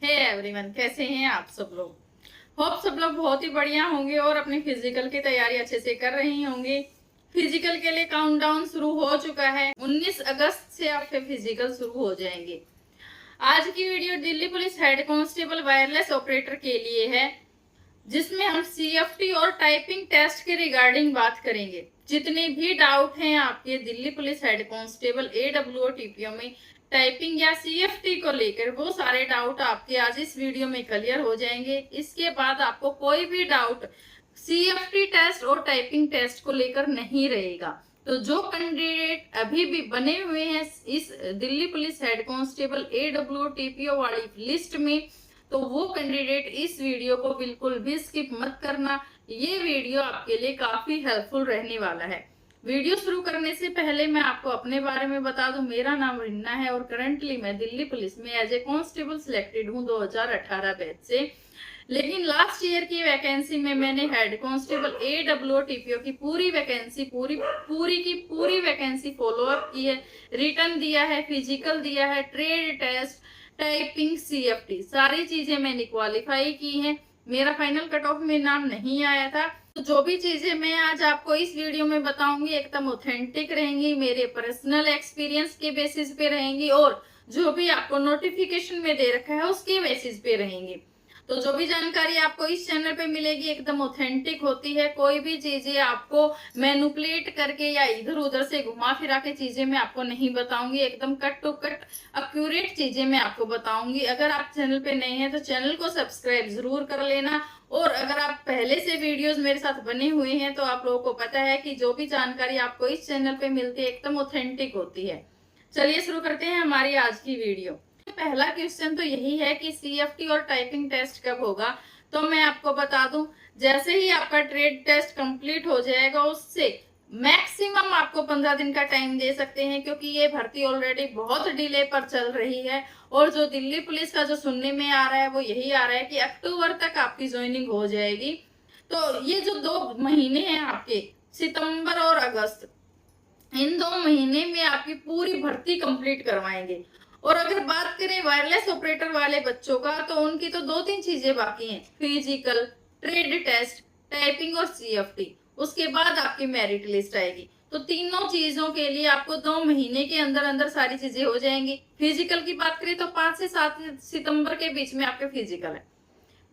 Hey everyone, कैसे हैं आप सब लोग। होप सब लोग बहुत ही बढ़िया होंगे और अपनी फिजिकल की तैयारी अच्छे से कर रही होंगे। फिजिकल के लिए काउंटडाउन शुरू हो चुका है। 19 अगस्त से आपके फिजिकल शुरू हो जाएंगे। आज की video Delhi police head constable wireless operator के लिए है, जिसमें हम सीएफटी और टाइपिंग टेस्ट के रिगार्डिंग बात करेंगे। जितने भी डाउट हैं आपके Delhi police head constable AWO TPO में टाइपिंग या सीएफटी को लेकर, वो सारे डाउट आपके आज इस वीडियो में क्लियर हो जाएंगे। इसके बाद आपको कोई भी डाउट सीएफटी टेस्ट और टाइपिंग टेस्ट को लेकर नहीं रहेगा। तो जो कैंडिडेट अभी भी बने हुए हैं इस Delhi police head constable AWO TPO वाली लिस्ट में, तो वो कैंडिडेट इस वीडियो को बिल्कुल भी स्किप मत करना। ये वीडियो आपके लिए काफी हेल्पफुल रहने वाला है। वीडियो शुरू करने से पहले मैं आपको अपने बारे में बता दूं। मेरा नाम रिन्ना है और करंटली मैं दिल्ली पुलिस में एज ए कांस्टेबल सिलेक्टेड हूं 2018 बैच से। लेकिन लास्ट ईयर की वैकेंसी में मैंने हेड कांस्टेबल एडब्ल्यूओ टीपीओ की पूरी वैकेंसी पूरी वैकेंसी फॉलो अप की है, रिटर्न दिया है, फिजिकल दिया है, ट्रेड टेस्ट, टाइपिंग, सीएफटी, सारी चीजें मैंने क्वालिफाई की हैं। मेरा फाइनल कट ऑफ में नाम नहीं आया था। तो जो भी चीजें मैं आज आपको इस वीडियो में बताऊंगी एकदम ऑथेंटिक रहेंगी, मेरे पर्सनल एक्सपीरियंस के बेसिस पे रहेंगी और जो भी आपको नोटिफिकेशन में दे रखा है उसके बेसिस पे रहेंगी। तो जो भी जानकारी आपको इस चैनल पे मिलेगी एकदम ऑथेंटिक होती है। कोई भी चीजें आपको मैनिपुलेट करके या इधर उधर से घुमा फिरा के चीजें मैं आपको नहीं बताऊंगी। एकदम कट टू कट एक्यूरेट चीजें मैं आपको बताऊंगी। अगर आप चैनल पे नए हैं तो चैनल को सब्सक्राइब जरूर कर लेना। और अगर आप पहले से वीडियोस मेरे साथ बने हुए हैं तो आप लोगों को पता है कि जो भी जानकारी आपको इस चैनल पे मिलती है एकदम ऑथेंटिक होती है। चलिए शुरू करते हैं हमारी आज की वीडियो। पहला क्वेश्चन तो यही है कि सीएफटी और टाइपिंग टेस्ट कब होगा। तो मैं आपको बता दूं, जैसे ही आपका ट्रेड टेस्ट कंप्लीट हो जाएगा उससे मैक्सिमम आपको 15 दिन का टाइम दे सकते हैं, क्योंकि ये भर्ती ऑलरेडी बहुत डिले पर चल रही है। और जो दिल्ली पुलिस का जो सुनने में आ रहा है वो यही आ रहा है कि अक्टूबर तक आपकी ज्वाइनिंग हो जाएगी। तो ये जो 2 महीने हैं आपके, सितंबर और अगस्त, इन 2 महीने में आपकी पूरी भर्ती कंप्लीट करवाएंगे। और अगर बात करें वायरलेस ऑपरेटर वाले बच्चों का, तो उनकी तो 2-3 चीजें बाकी हैं, फिजिकल, ट्रेड टेस्ट, टाइपिंग और सीएफटी। उसके बाद आपकी मेरिट लिस्ट आएगी। तो तीनों चीजों के लिए आपको 2 महीने के अंदर अंदर सारी चीजें हो जाएंगी। फिजिकल की बात करें तो 5 से 7 सितंबर के बीच में आपके फिजिकल है।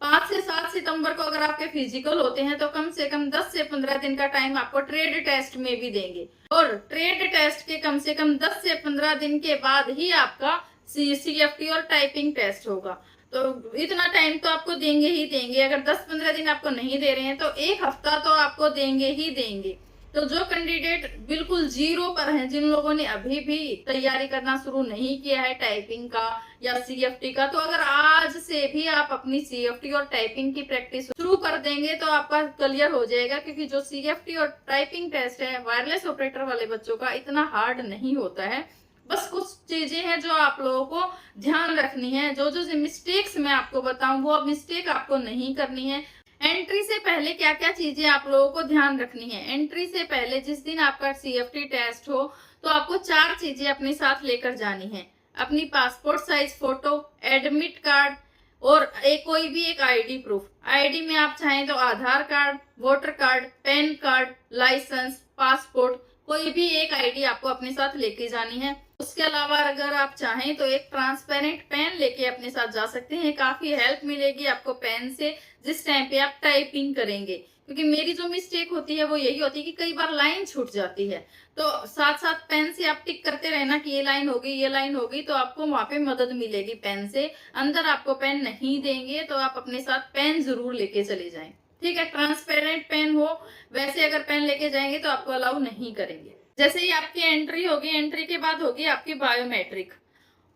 5 से 7 सितंबर को अगर आपके फिजिकल होते हैं तो कम से कम 10 से 15 दिन का टाइम आपको ट्रेड टेस्ट में भी देंगे। और ट्रेड टेस्ट के कम से कम 10 से 15 दिन के बाद ही आपका सीएफटी और टाइपिंग टेस्ट होगा। तो इतना टाइम तो आपको देंगे ही देंगे। अगर 10-15 दिन आपको नहीं दे रहे हैं तो 1 हफ्ता तो आपको देंगे ही देंगे। तो जो कैंडिडेट बिल्कुल जीरो पर हैं, जिन लोगों ने अभी भी तैयारी करना शुरू नहीं किया है टाइपिंग का या सीएफटी का, तो अगर आज से भी आप अपनी सीएफटी और टाइपिंग की प्रैक्टिस शुरू कर देंगे तो आपका क्लियर हो जाएगा। क्योंकि जो सीएफटी और टाइपिंग टेस्ट है वायरलेस ऑपरेटर वाले बच्चों का इतना हार्ड नहीं होता है। बस कुछ चीजें हैं जो आप लोगों को ध्यान रखनी है। जो जो मिस्टेक्स मैं आपको बताऊं वो मिस्टेक आपको नहीं करनी है। एंट्री से पहले क्या क्या चीजें आप लोगों को ध्यान रखनी है। एंट्री से पहले जिस दिन आपका सीएफटी टेस्ट हो तो आपको 4 चीजें अपने साथ लेकर जानी है। अपनी passport size photo, admit card और कोई भी एक आईडी प्रूफ। आईडी में आप चाहें तो Aadhaar card, voter card, PAN card, license, passport, कोई भी एक आईडी आपको अपने साथ लेके जानी है। उसके अलावा अगर आप चाहें तो एक ट्रांसपेरेंट पेन लेके अपने साथ जा सकते हैं। काफी हेल्प मिलेगी आपको पेन से जिस टाइम पे आप टाइपिंग करेंगे। क्योंकि मेरी जो मिस्टेक होती है वो यही होती है कि कई बार लाइन छूट जाती है। तो साथ साथ पेन से आप टिक करते रहना कि ये लाइन होगी, ये लाइन होगी, तो आपको वहां पे मदद मिलेगी पेन से। अंदर आपको पेन नहीं देंगे तो आप अपने साथ पेन जरूर लेके चले जाएं। ठीक है, ट्रांसपेरेंट पेन हो। वैसे अगर पेन लेके जाएंगे तो आपको अलाउ नहीं करेंगे। जैसे ही आपकी एंट्री होगी, एंट्री के बाद होगी आपकी बायोमेट्रिक।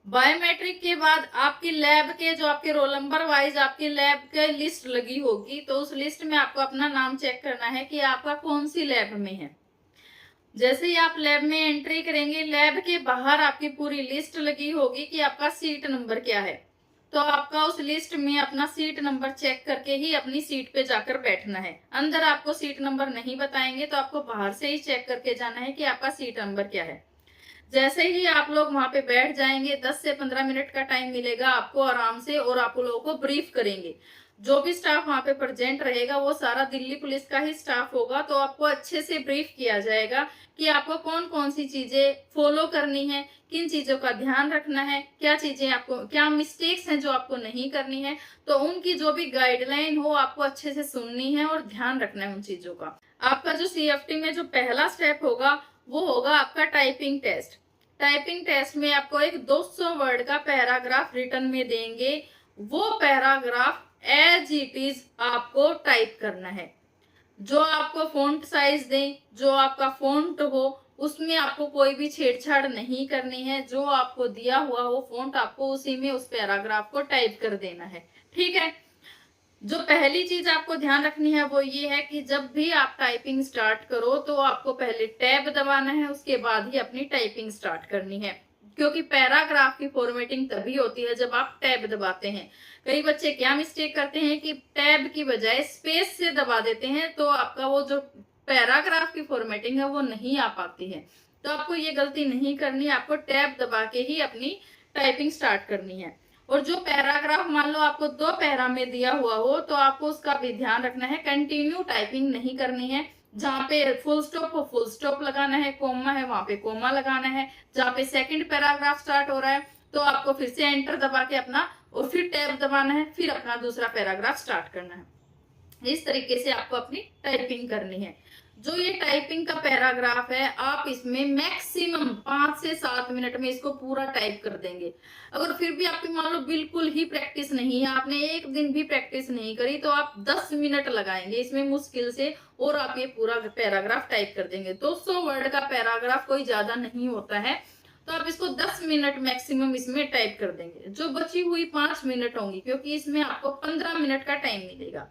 बायोमेट्रिक के बाद आपकी लैब के जो आपके रोल नंबर वाइज आपकी लैब के लिस्ट लगी होगी, तो उस लिस्ट में आपको अपना नाम चेक करना है कि आपका कौन सी लैब में है। जैसे ही आप लैब में एंट्री करेंगे, लैब के बाहर आपकी पूरी लिस्ट लगी होगी कि आपका सीट नंबर क्या है। तो आपका उस लिस्ट में अपना सीट नंबर चेक करके ही अपनी सीट पे जाकर बैठना है। अंदर आपको सीट नंबर नहीं बताएंगे तो आपको बाहर से ही चेक करके जाना है कि आपका सीट नंबर क्या है। जैसे ही आप लोग वहां पे बैठ जाएंगे, 10 से 15 मिनट का टाइम मिलेगा आपको आराम से, और आप लोगों को ब्रीफ करेंगे। जो भी स्टाफ वहां पे प्रेजेंट रहेगा वो सारा दिल्ली पुलिस का ही स्टाफ होगा, तो आपको अच्छे से ब्रीफ किया जाएगा कि आपको कौन कौन सी चीजें फॉलो करनी है, किन चीजों का ध्यान रखना है, क्या चीजें आपको, क्या मिस्टेक्स हैं जो आपको नहीं करनी है। तो उनकी जो भी गाइडलाइन हो आपको अच्छे से सुननी है और ध्यान रखना है उन चीजों का। आपका जो CFT में जो पहला स्टेप होगा वो होगा आपका टाइपिंग टेस्ट। टाइपिंग टेस्ट में आपको एक 200 वर्ड का पैराग्राफ रिटन में देंगे। वो पैराग्राफ एज इट इज आपको टाइप करना है। जो आपको फॉन्ट साइज दें, जो आपका फॉन्ट हो, उसमें आपको कोई भी छेड़छाड़ नहीं करनी है। जो आपको दिया हुआ हो फॉन्ट आपको उसी में उस पैराग्राफ को टाइप कर देना है। ठीक है। जो पहली चीज आपको ध्यान रखनी है वो ये है कि जब भी आप टाइपिंग स्टार्ट करो तो आपको पहले टैब दबाना है, उसके बाद ही अपनी टाइपिंग स्टार्ट करनी है। क्योंकि पैराग्राफ की फॉर्मेटिंग तभी होती है जब आप टैब दबाते हैं। कई बच्चे क्या मिस्टेक करते हैं कि टैब की बजाय स्पेस से दबा देते हैं, तो आपका वो जो पैराग्राफ की फॉर्मेटिंग है वो नहीं आ पाती है। तो आपको ये गलती नहीं करनी, आपको टैब दबा के ही अपनी टाइपिंग स्टार्ट करनी है। और जो पैराग्राफ मान लो आपको 2 पैरा में दिया हुआ हो तो आपको उसका भी ध्यान रखना है, कंटिन्यू टाइपिंग नहीं करनी है। जहाँ पे फुल स्टॉप हो फुल स्टॉप लगाना है, कोमा है वहां पे कोमा लगाना है। जहाँ पे सेकंड पैराग्राफ स्टार्ट हो रहा है तो आपको फिर से एंटर दबा के अपना और फिर टैब दबाना है, फिर अपना दूसरा पैराग्राफ स्टार्ट करना है। इस तरीके से आपको अपनी टाइपिंग करनी है। जो ये टाइपिंग का पैराग्राफ है आप इसमें मैक्सिमम 5 से 7 मिनट में इसको पूरा टाइप कर देंगे। अगर फिर भी आपकी मान लो बिल्कुल ही प्रैक्टिस नहीं है, आपने एक दिन भी प्रैक्टिस नहीं करी, तो आप 10 मिनट लगाएंगे इसमें मुश्किल से, और आप ये पूरा पैराग्राफ टाइप कर देंगे। 200 वर्ड का पैराग्राफ कोई ज्यादा नहीं होता है, तो आप इसको 10 मिनट मैक्सिमम इसमें टाइप कर देंगे। जो बची हुई 5 मिनट होंगी, क्योंकि इसमें आपको 15 मिनट का टाइम मिलेगा,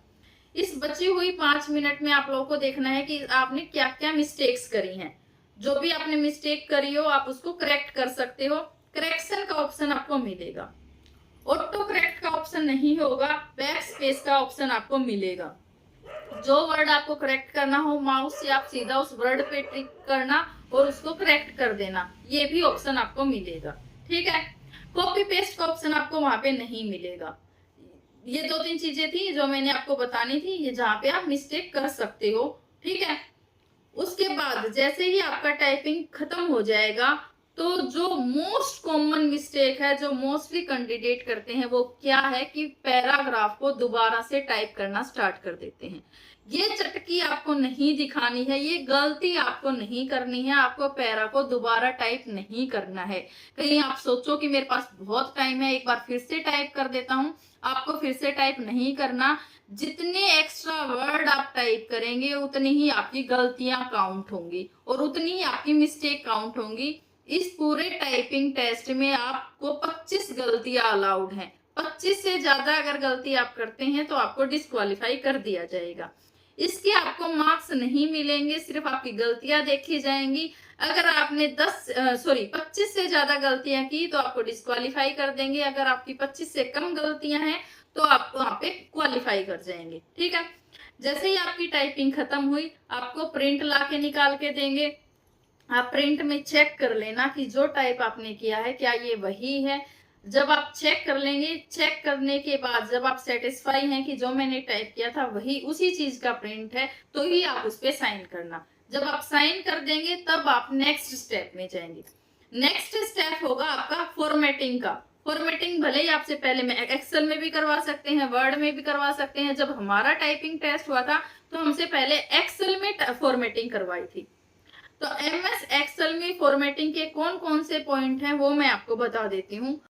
इस बची हुई 5 मिनट में आप लोगों को देखना है कि आपने क्या क्या मिस्टेक्स करी हैं। जो भी आपने मिस्टेक करी हो आप उसको करेक्ट कर सकते हो। करेक्शन का ऑप्शन आपको मिलेगा, ऑटो करेक्ट का ऑप्शन नहीं होगा, बैक स्पेस का ऑप्शन आपको मिलेगा। जो वर्ड आपको करेक्ट करना हो माउस से आप सीधा उस वर्ड पे क्लिक करना और उसको करेक्ट कर देना, ये भी ऑप्शन आपको मिलेगा। ठीक है। कॉपी पेस्ट का ऑप्शन आपको वहां पे नहीं मिलेगा। ये 2-3 चीजें थी जो मैंने आपको बतानी थी, ये जहाँ पे आप मिस्टेक कर सकते हो। ठीक है। उसके बाद जैसे ही आपका टाइपिंग खत्म हो जाएगा तो जो मोस्ट कॉमन मिस्टेक है जो मोस्टली कैंडिडेट करते हैं वो क्या है कि पैराग्राफ को दोबारा से टाइप करना स्टार्ट कर देते हैं। ये चटकी आपको नहीं दिखानी है, ये गलती आपको नहीं करनी है। आपको पैरा को दोबारा टाइप नहीं करना है। कहीं आप सोचो कि मेरे पास बहुत टाइम है, एक बार फिर से टाइप कर देता हूँ, आपको फिर से टाइप नहीं करना। जितने एक्स्ट्रा वर्ड आप टाइप करेंगे उतनी ही आपकी गलतियां काउंट होंगी और उतनी ही आपकी मिस्टेक काउंट होंगी। इस पूरे टाइपिंग टेस्ट में आपको 25 गलतियां अलाउड हैं। 25 से ज्यादा अगर गलती आप करते हैं तो आपको डिस्क्वालीफाई कर दिया जाएगा। इसके आपको मार्क्स नहीं मिलेंगे, सिर्फ आपकी गलतियां देखी जाएंगी। अगर आपने 25 से ज्यादा गलतियां की तो आपको डिस्क्वालीफाई कर देंगे। अगर आपकी 25 से कम गलतियां हैं तो आप वहां पे क्वालिफाई कर जाएंगे। ठीक है। जैसे ही आपकी टाइपिंग खत्म हुई आपको प्रिंट ला के निकाल के देंगे। आप प्रिंट में चेक कर लेना कि जो टाइप आपने किया है क्या ये वही है। जब आप चेक कर लेंगे, चेक करने के बाद जब आप सेटिस्फाई हैं कि जो मैंने टाइप किया था वही उसी चीज का प्रिंट है, तो ही आप उस पर साइन करना। जब आप साइन कर देंगे तब आप नेक्स्ट स्टेप में जाएंगे। नेक्स्ट स्टेप होगा आपका फॉर्मेटिंग का। फॉर्मेटिंग भले ही आपसे पहले में एक्सेल में भी करवा सकते हैं, वर्ड में भी करवा सकते हैं। जब हमारा टाइपिंग टेस्ट हुआ था तो हमसे पहले एक्सेल में फॉर्मेटिंग करवाई थी। तो MS एक्सेल में फॉर्मेटिंग के कौन कौन से पॉइंट हैं वो मैं आपको बता देती हूँ।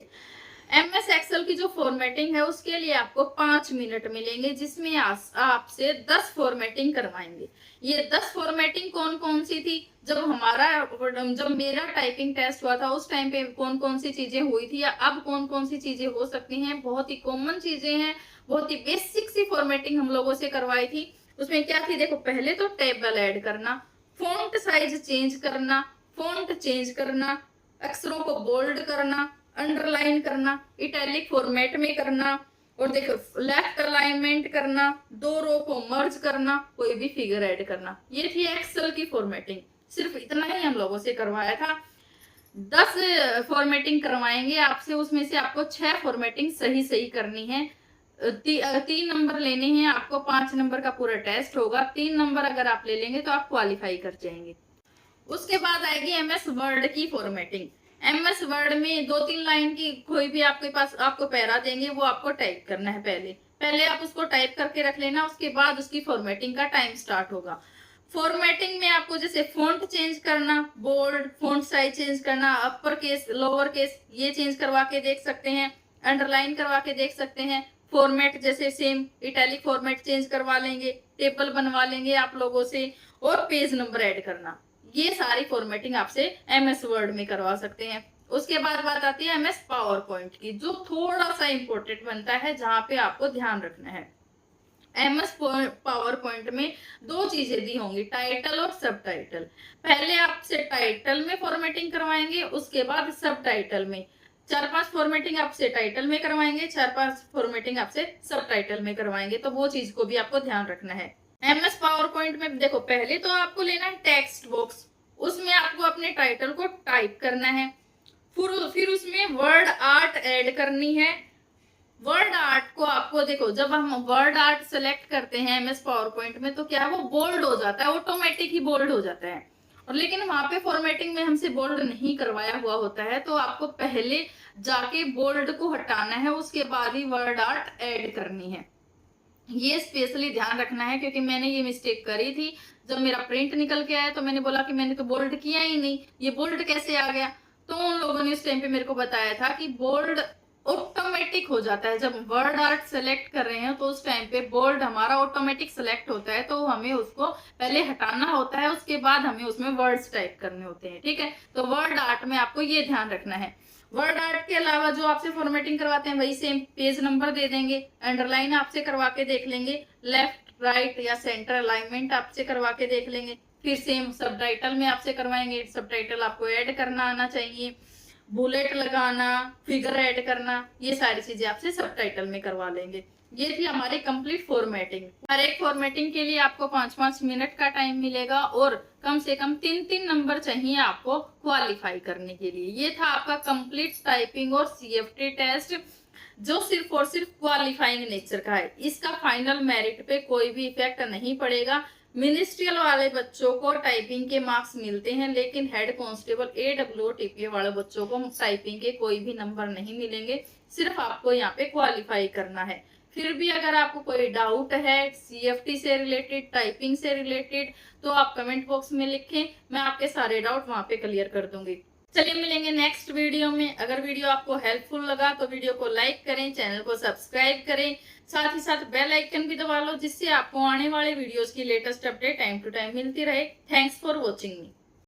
MS एक्सेल की जो फॉर्मेटिंग है उसके लिए आपको 5 मिनट मिलेंगे, जिसमें आपसे 10 फॉर्मेटिंग करवाएंगे। ये 10 फॉर्मेटिंग कौन कौन सी थी, जब मेरा टाइपिंग टेस्ट हुआ था उस टाइम पे कौन कौन सी चीजें हुई थी या अब कौन कौन सी चीजें हो सकती हैं, बहुत ही कॉमन चीजें हैं। बहुत ही बेसिक सी फॉर्मेटिंग हम लोगों से करवाई थी। उसमें क्या थी, देखो पहले तो टेबल ऐड करना, फॉन्ट साइज चेंज करना, फॉन्ट चेंज करना, अक्षरों को बोल्ड करना, अंडरलाइन करना, इटैलिक फॉर्मेट में करना, और देखो लेफ्ट अलाइनमेंट करना, 2 रो को मर्ज करना, कोई भी फिगर ऐड करना। ये थी एक्सेल की फॉर्मेटिंग। सिर्फ इतना ही हम लोगों से करवाया था। 10 फॉर्मेटिंग करवाएंगे आपसे, उसमें से आपको 6 फॉर्मेटिंग सही करनी है। 3 नंबर लेने हैं आपको, 5 नंबर का पूरा टेस्ट होगा। 3 नंबर अगर आप ले लेंगे तो आप क्वालिफाई कर जाएंगे। उसके बाद आएगी एमएस वर्ड की फॉर्मेटिंग। एमएस वर्ड में 2-3 लाइन की कोई भी आपके पास आपको पैरा देंगे, वो आपको टाइप करना है। पहले आप उसको टाइप करके रख लेना, उसके बाद उसकी फॉर्मेटिंग का टाइम स्टार्ट होगा। फॉर्मेटिंग में आपको जैसे फॉन्ट चेंज करना, बोल्ड फॉन्ट साइज चेंज करना, अपर केस लोअर केस ये चेंज करवा के देख सकते हैं, अंडरलाइन करवा के देख सकते हैं। फॉर्मेट जैसे सेम इटैलिक फॉर्मेट चेंज करवा लेंगे, टेबल बनवा लेंगे आप लोगों से, और पेज नंबर ऐड करना, ये सारी फॉर्मेटिंग आपसे एमएस वर्ड में करवा सकते हैं। उसके बाद बात आती है एमएस पावर पॉइंट की, जो थोड़ा सा इंपॉर्टेंट बनता है, जहां पे आपको ध्यान रखना है। एमएस पावर पॉइंट में 2 चीजें दी होंगी, टाइटल और सब टाइटल। पहले आपसे टाइटल में फॉर्मेटिंग करवाएंगे, उसके बाद सब टाइटल में। 4-5 फॉर्मेटिंग आपसे टाइटल में करवाएंगे, 4-5 फॉर्मेटिंग आपसे सब टाइटल में करवाएंगे, तो वो चीज को भी आपको ध्यान रखना है। एमएस पावर पॉइंट में देखो, पहले तो आपको लेना है टेक्स्ट बॉक्स, उसमें आपको अपने टाइटल को टाइप करना है। फिर उसमें वर्ड आर्ट ऐड करनी है। वर्ड आर्ट को आपको देखो, जब हम वर्ड आर्ट सेलेक्ट करते हैं एमएस पावर पॉइंट में, तो क्या वो बोल्ड हो जाता है, ऑटोमेटिक ही बोल्ड हो जाता है। और लेकिन वहां पे फॉर्मेटिंग में हमसे बोल्ड नहीं करवाया हुआ होता है, तो आपको पहले जाके बोल्ड को हटाना है, उसके बाद ही वर्ड आर्ट ऐड करनी है। ये स्पेशली ध्यान रखना है, क्योंकि मैंने ये मिस्टेक करी थी। जब मेरा प्रिंट निकल के आया तो मैंने बोला कि मैंने तो बोल्ड किया ही नहीं, ये बोल्ड कैसे आ गया। तो उन लोगों ने उस टाइम पे मेरे को बताया था कि बोल्ड ऑटोमेटिक हो जाता है। जब वर्ड आर्ट सेलेक्ट कर रहे हैं तो उस टाइम पे बोल्ड हमारा ऑटोमेटिक सेलेक्ट होता है, तो हमें उसको पहले हटाना होता है, उसके बाद हमें उसमें वर्ड्स टाइप करने होते हैं। ठीक है, तो वर्ड आर्ट में आपको ये ध्यान रखना है। वर्ड आर्ट के अलावा जो आपसे फॉर्मेटिंग करवाते हैं वही सेम पेज नंबर दे देंगे, अंडरलाइन आपसे करवा के देख लेंगे, लेफ्ट राइट या सेंटर अलाइनमेंट आपसे करवा के देख लेंगे। फिर सेम सब टाइटल में आपसे करवाएंगे, सब टाइटल आपको ऐड करना आना चाहिए, बुलेट लगाना, फिगर ऐड करना, ये सारी चीजें आपसे सब टाइटल में करवा लेंगे। ये थी हमारी कंप्लीट फॉर्मेटिंग। हर एक फॉर्मेटिंग के लिए आपको 5-5 मिनट का टाइम मिलेगा, और कम से कम 3-3 नंबर चाहिए आपको क्वालिफाई करने के लिए। ये था आपका कंप्लीट टाइपिंग और सीएफटी टेस्ट, जो सिर्फ और सिर्फ क्वालिफाइंग नेचर का है। इसका फाइनल मेरिट पे कोई भी इफेक्ट नहीं पड़ेगा। मिनिस्ट्रियल वाले बच्चों को टाइपिंग के मार्क्स मिलते हैं, लेकिन हेड कांस्टेबल AWOTPA वाले बच्चों को टाइपिंग के कोई भी नंबर नहीं मिलेंगे। सिर्फ आपको यहाँ पे क्वालिफाई करना है। फिर भी अगर आपको कोई डाउट है सीएफटी से रिलेटेड, टाइपिंग से रिलेटेड, तो आप कमेंट बॉक्स में लिखें, मैं आपके सारे डाउट वहां पे क्लियर कर दूंगी। चलिए मिलेंगे नेक्स्ट वीडियो में। अगर वीडियो आपको हेल्पफुल लगा तो वीडियो को लाइक करें, चैनल को सब्सक्राइब करें, साथ ही साथ बेल आइकन भी दबा लो, जिससे आपको आने वाले वीडियोस की latest update time to time मिलती रहे। Thanks for watching me.